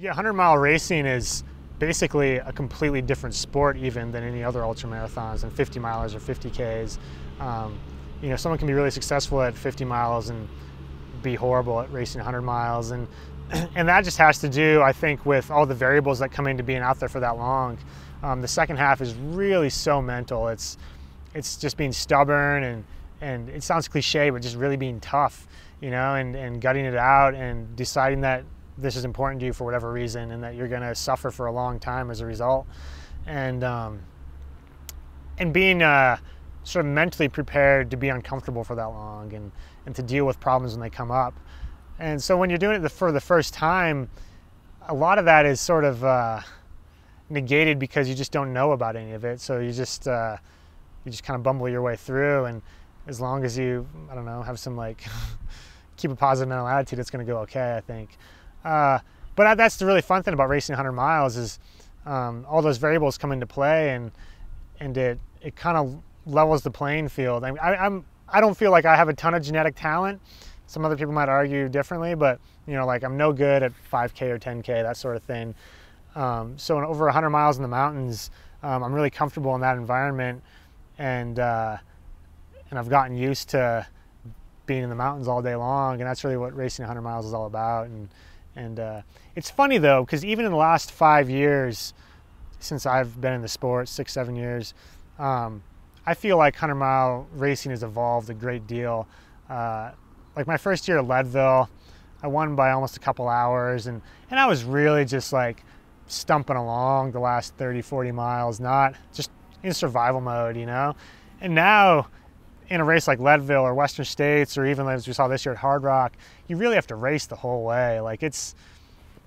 Yeah, 100-mile racing is basically a completely different sport even than any other ultra marathons and 50 milers or 50Ks. You know, someone can be really successful at 50 miles and be horrible at racing 100 miles, and that just has to do, I think, with all the variables that come into being out there for that long. The second half is really so mental. It's just being stubborn and it sounds cliche, but just really being tough, you know, and gutting it out and deciding that this is important to you for whatever reason and that you're going to suffer for a long time as a result. And being sort of mentally prepared to be uncomfortable for that long and to deal with problems when they come up. And so when you're doing it for the first time, a lot of that is sort of negated because you just don't know about any of it. So you just kind of bumble your way through, and as long as you, I don't know, have some like keep a positive mental attitude, it's going to go okay, I think. But that's the really fun thing about racing 100 miles is all those variables come into play, and it kind of levels the playing field. I don't feel like I have a ton of genetic talent. Some other people might argue differently, but you know, like I'm no good at 5K or 10K, that sort of thing. So in over 100 miles in the mountains, I'm really comfortable in that environment, and I've gotten used to being in the mountains all day long, and that's really what racing 100 miles is all about. And it's funny though, because even in the last 5 years, since I've been in the sport, 6-7 years, I feel like 100-mile racing has evolved a great deal. Like my first year at Leadville, I won by almost a couple hours, and I was really just like stumping along the last 30-40 miles, not just in survival mode, you know. And now in a race like Leadville or Western States, or even as we saw this year at Hard Rock, you really have to race the whole way. Like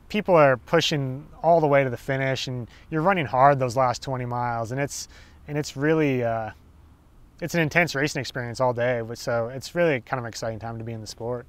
people are pushing all the way to the finish, and you're running hard those last 20 miles, and it's really it's an intense racing experience all day. So it's really kind of an exciting time to be in the sport.